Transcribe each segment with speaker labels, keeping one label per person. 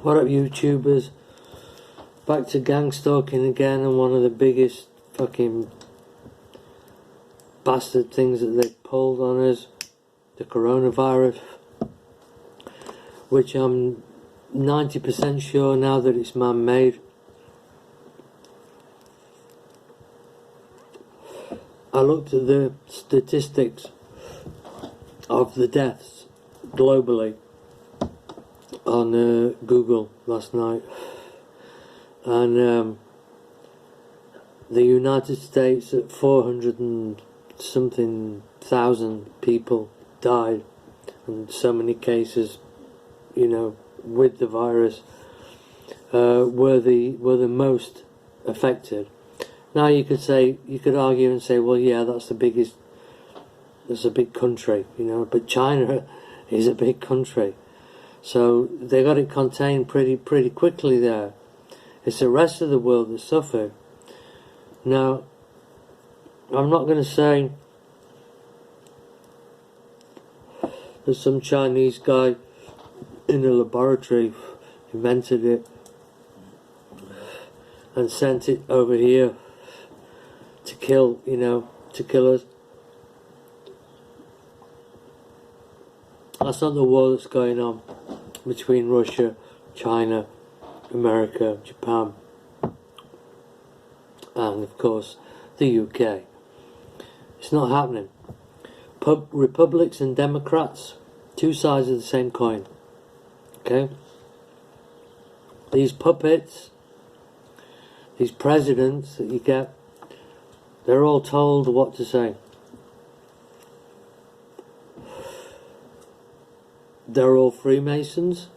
Speaker 1: What up, YouTubers? Back to gangstalking again, and one of the biggest fucking bastard things that they've pulled on us, the coronavirus, which I'm 90% sure now that it's man-made. I looked at the statistics of the deaths globally on Google last night, and the United States at 400 and something thousand people died, and so many cases, you know, with the virus, were the most affected. Now you could argue and say, well, yeah, that's a big country, you know, but China is a big country. So they got it contained pretty quickly there. It's the rest of the world that suffered. Now, I'm not going to say that some Chinese guy in a laboratory invented it and sent it over here to kill, to kill us. That's not the war that's going on between Russia, China, America, Japan, and of course the UK. It's not happening. Republics and Democrats, two sides of the same coin. Okay? These puppets, these presidents that you get, they're all told what to say. They're all Freemasons.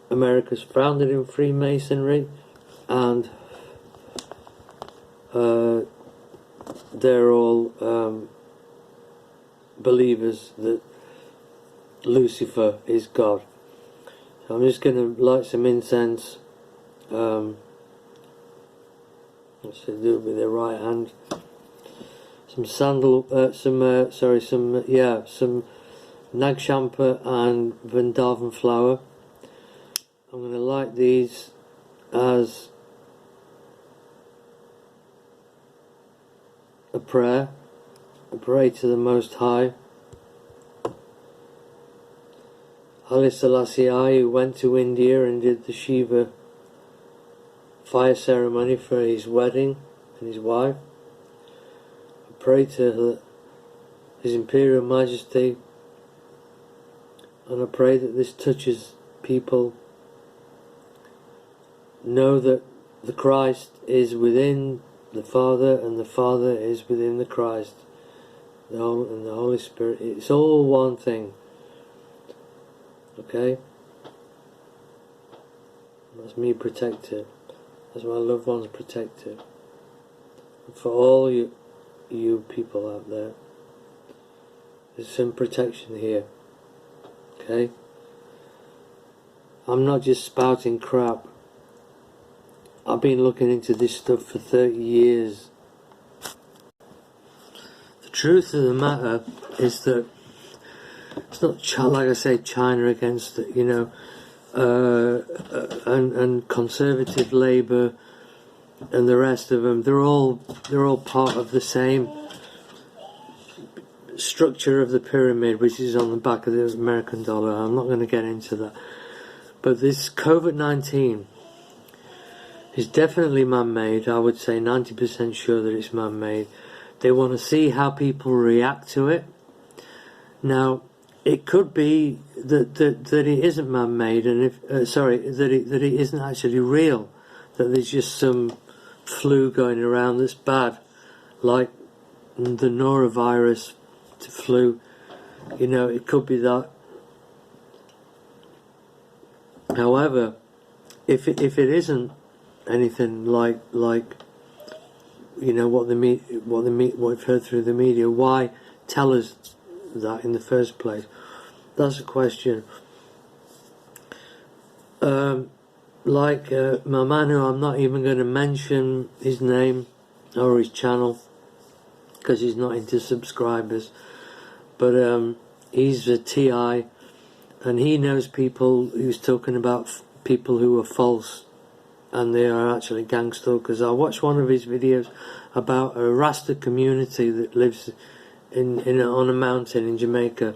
Speaker 1: America's founded in Freemasonry, and they're all believers that Lucifer is God. So I'm just going to light some incense. Let's do it with the right hand. Some some Nagshampa and Vrindavan flower. I'm going to light these as a prayer. I pray to the Most High. Haile Selassie, who went to India and did the Shiva fire ceremony for his wedding and his wife. I pray to His Imperial Majesty, and I pray that this touches people. Know that the Christ is within the Father, and the Father is within the Christ, and the Holy Spirit. It's all one thing. Okay? That's me protected. That's my loved ones protected. And for all you people out there, there's some protection here. Okay? I'm not just spouting crap. I've been looking into this stuff for 30 years. The truth of the matter is that it's not, like I say, China against, and conservative Labour and the rest of them. They're all part of the same structure of the pyramid, which is on the back of the American dollar. I'm not going to get into that. But this COVID-19 is definitely man-made. I would say 90% sure that it's man-made. They want to see how people react to it. Now, it could be that it isn't man-made, and that it isn't actually real. That there's just some flu going around that's bad, like the norovirus flu. It could be that. However, if it isn't anything like what we've heard through the media, why tell us that in the first place? That's a question. My man, who I'm not even going to mention his name or his channel because he's not into subscribers, but he's a TI, and he knows people who's talking about people who are false, and they are actually gangstalkers. I watched one of his videos about a Rasta community that lives on a mountain in Jamaica.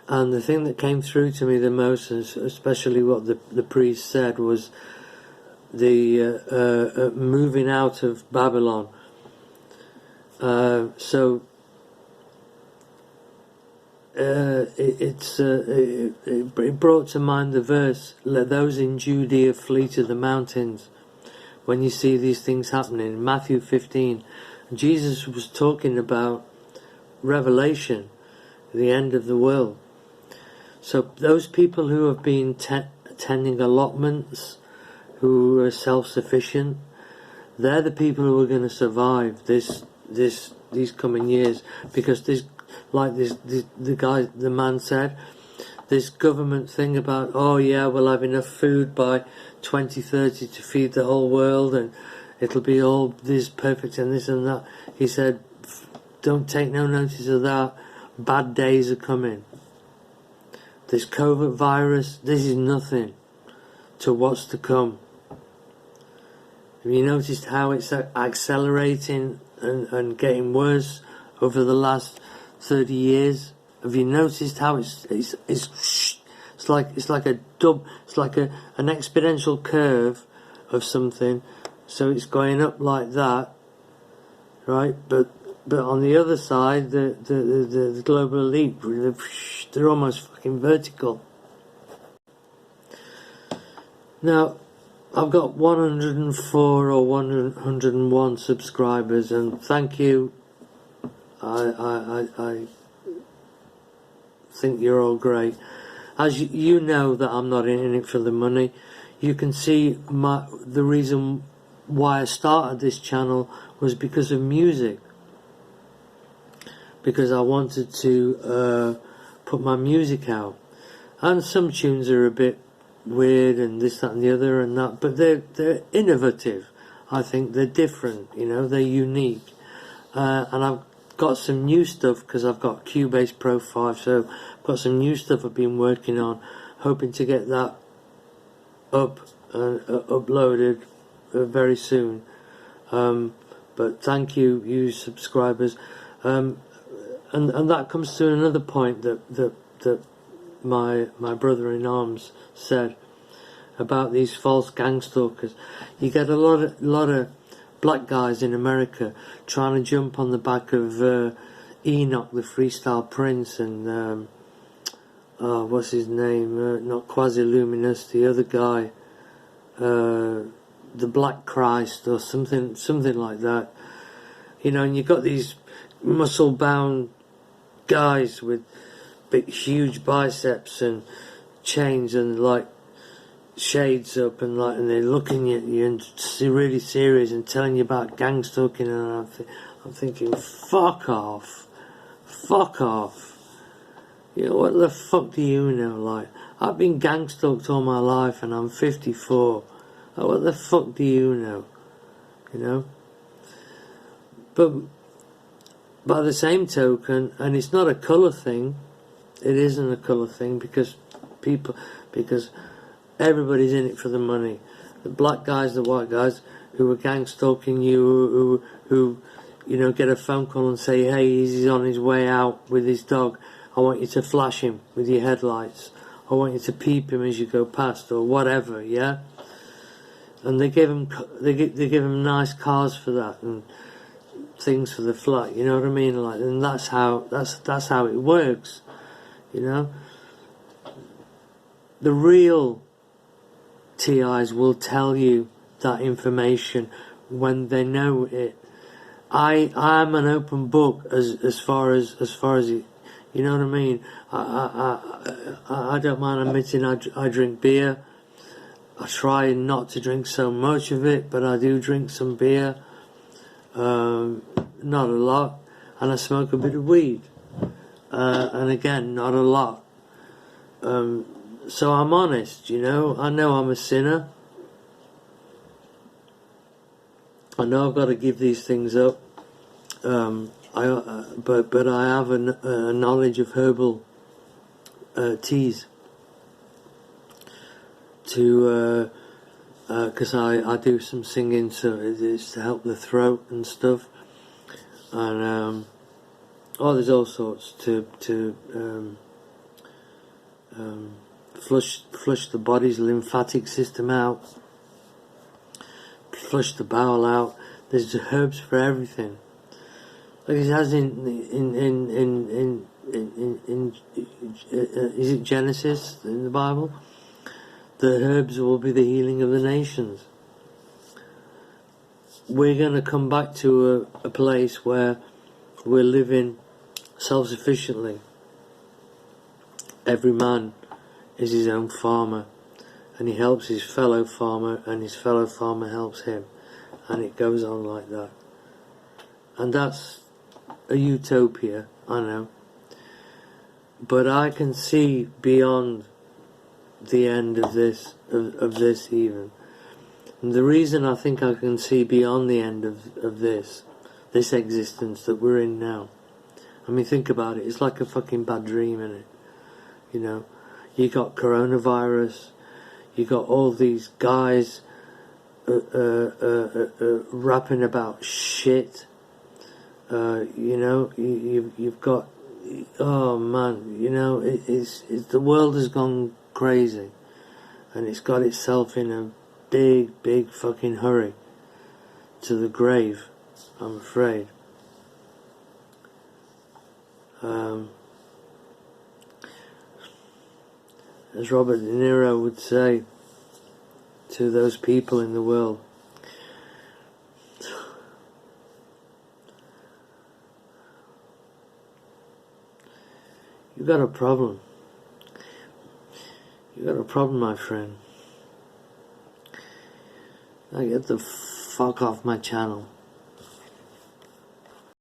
Speaker 1: And the thing that came through to me the most, especially what the priest said, was the moving out of Babylon. It brought to mind the verse, "Let those in Judea flee to the mountains." When you see these things happening, in Matthew 15, Jesus was talking about Revelation, the end of the world. So those people who have been attending allotments, who are self-sufficient, they're the people who are going to survive these coming years, because the man said, this government thing about, oh yeah, we'll have enough food by 2030 to feed the whole world, and it'll be all this perfect and this and that. He said, don't take no notice of that. Bad days are coming. This Covat virus, this is nothing to what's to come. Have you noticed how it's accelerating and getting worse over the last 30 years? Have you noticed how it's like an exponential curve of something, so it's going up like that, right? But on the other side, the global elite, they're almost fucking vertical. Now, I've got 104 or 101 subscribers, and thank you. I think you're all great. As you know that I'm not in it for the money. You can see the reason why I started this channel was because of music. Because I wanted to put my music out. And some tunes are a bit weird and this, that and the other and that, but they're innovative. I think they're different, they're unique. And I've got some new stuff because I've got Cubase Pro 5, so I've got some new stuff I've been working on, hoping to get that up and uploaded very soon. But thank you subscribers. And that comes to another point that my brother-in-arms said about these false gangstalkers. You get a lot of black guys in America trying to jump on the back of Enoch, the freestyle prince, and what's his name? Not Quasi-Luminous, the other guy, the Black Christ or something like that. And you've got these muscle-bound guys with big, huge biceps and chains and shades up and they're looking at you and really serious and telling you about gang stalking, and I'm thinking, fuck off. What the fuck do you know? I've been gang stalked all my life and I'm 54. What the fuck do you know? But by the same token, and it's not a colour thing, it isn't a colour thing, because everybody's in it for the money. The black guys, the white guys who are gang stalking you, who get a phone call and say, hey, he's on his way out with his dog. I want you to flash him with your headlights. I want you to peep him as you go past, or whatever, yeah? And they give him nice cars for that and things for the flight, you know what I mean? And that's how it works, The real TIs will tell you that information when they know it. I'm an open book as far as it, you know what I mean? I don't mind admitting I drink beer. I try not to drink so much of it, but I do drink some beer. Not a lot. And I smoke a bit of weed. And again, not a lot. So I'm honest, I know I'm a sinner. I know I've got to give these things up. But I have a knowledge of herbal teas. to because I do some singing, so it's to help the throat and stuff, and there's all sorts to flush the body's lymphatic system out, flush the bowel out. There's herbs for everything. Like it has in is it Genesis in the Bible? The herbs will be the healing of the nations. We're going to come back to a place where we're living self-sufficiently. Every man is his own farmer, and he helps his fellow farmer, and his fellow farmer helps him, and it goes on like that. And that's a utopia, I know, but I can see beyond the end of this even. And the reason I think I can see beyond the end of this existence that we're in now, I mean, think about it, it's like a fucking bad dream, innit? You know, you got coronavirus, you got all these guys rapping about shit, you know, you've got, oh man, you know, it's the world has gone crazy, and it's got itself in a big fucking hurry to the grave, I'm afraid. As Robert De Niro would say to those people in the world, you got a problem. You got a problem, my friend. Now get the fuck off my channel.